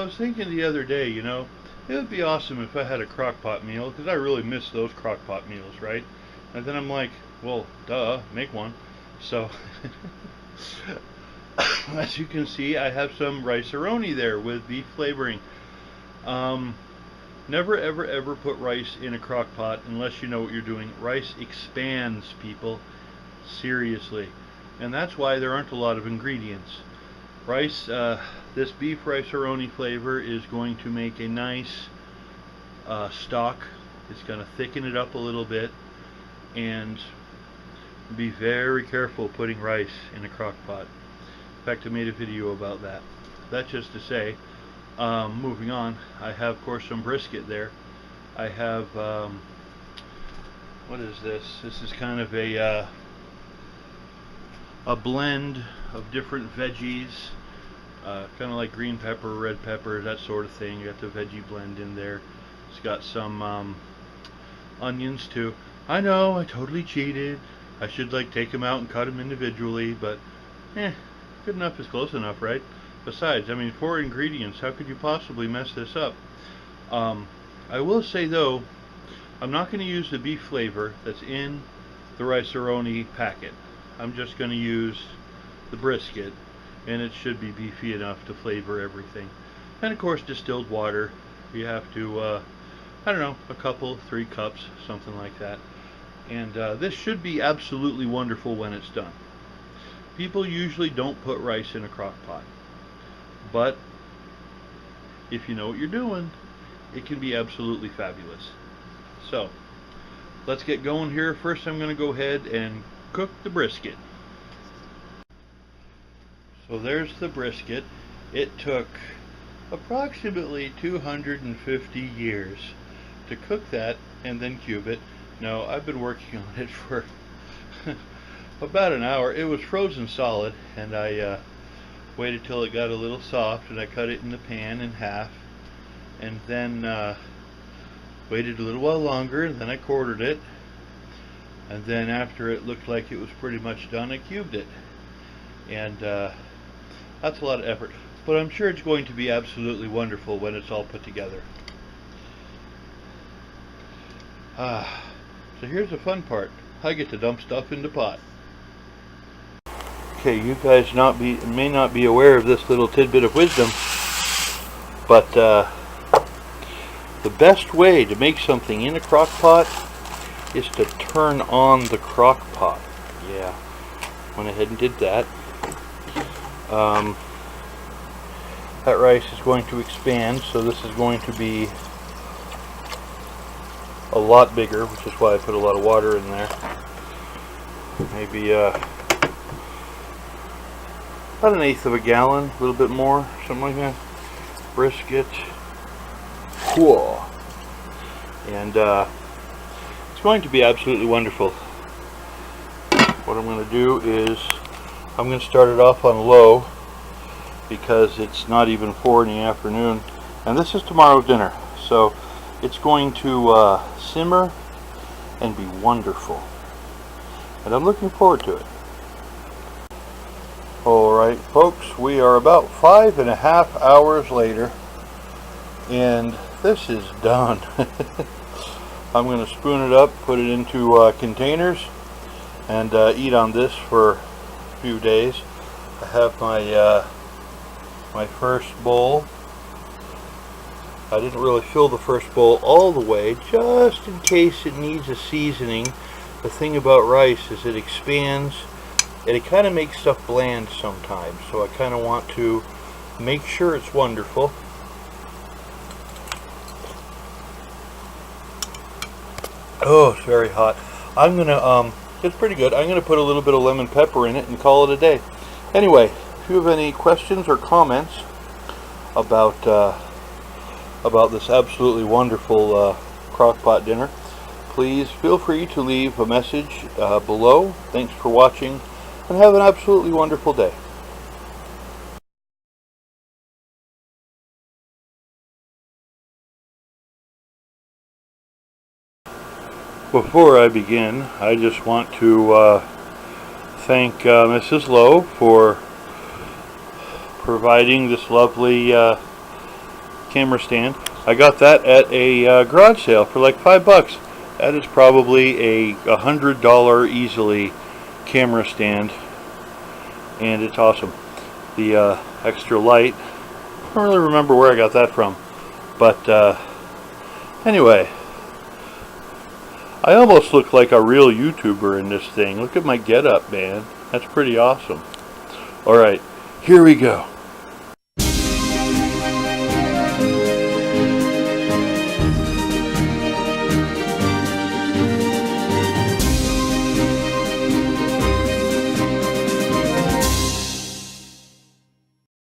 was thinking the other day, you know, it would be awesome if I had a crock-pot meal, because I really miss those crock-pot meals, right? And then I'm like, well, duh, make one. So, as you can see, I have some rice-a-roni there with beef flavoring. Um, Never, ever, ever put rice in a crock-pot unless you know what you're doing. Rice expands, people. Seriously. And that's why there aren't a lot of ingredients. Rice, this beef rice-a-roni flavor is going to make a nice stock. It's going to thicken it up a little bit, and be very careful putting rice in a crock pot. In fact, I made a video about that. That's just to say, moving on, I have, of course, some brisket there. I have, what is this? This is kind of a blend of different veggies, kind of like green pepper, red pepper, that sort of thing. You got the veggie blend in there. It's got some onions too. I know, I totally cheated. I should like take them out and cut them individually, but good enough is close enough, right? Besides, I mean, 4 ingredients, how could you possibly mess this up? I will say though, I'm not going to use the beef flavor that's in the rice-a-roni packet. I'm just going to use the brisket, and it should be beefy enough to flavor everything. And of course, distilled water. You have to, I don't know, a couple, 3 cups, something like that. And this should be absolutely wonderful when it's done. People usually don't put rice in a crock pot, but if you know what you're doing, it can be absolutely fabulous. So, let's get going here. First, I'm going to go ahead and cook the brisket. So there's the brisket. It took approximately 250 years to cook that and then cube it. No, I've been working on it for about an hour. It was frozen solid, and I waited till it got a little soft, and I cut it in the pan in half, and then waited a little while longer, and then I quartered it, and then after it looked like it was pretty much done, I cubed it. And that's a lot of effort, but I'm sure it's going to be absolutely wonderful when it's all put together. So here's the fun part. I get to dump stuff in the pot. Okay, you guys may not be aware of this little tidbit of wisdom, but the best way to make something in a crock pot is to turn on the crock pot. Yeah, went ahead and did that. That rice is going to expand, so this is going to be a lot bigger, which is why I put a lot of water in there. Maybe about 1/8 of a gallon, a little bit more, something like that. Brisket. Cool. And it's going to be absolutely wonderful. What I'm going to do is I'm going to start it off on low, because it's not even 4 in the afternoon, and this is tomorrow's dinner, so it's going to simmer and be wonderful, and I'm looking forward to it. Alright folks, we are about 5.5 hours later, and this is done. I'm going to spoon it up, put it into containers, and eat on this for a few days. I have my my first bowl. I didn't really fill the first bowl all the way, just in case it needs a seasoning. The thing about rice is it expands, and it kind of makes stuff bland sometimes, so I kind of want to make sure it's wonderful. Oh, it's very hot. I'm gonna it's pretty good. I'm gonna put a little bit of lemon pepper in it and call it a day. Anyway, if you have any questions or comments about this absolutely wonderful crock-pot dinner, please feel free to leave a message below. Thanks for watching, and have an absolutely wonderful day. Before I begin, I just want to thank Mrs. Lowe for providing this lovely camera stand. I got that at a garage sale for like $5. That is probably a $100 easily camera stand, and it's awesome. The extra light, I don't really remember where I got that from, but anyway, I almost look like a real YouTuber in this thing. Look at my getup, man. That's pretty awesome. Alright, here we go.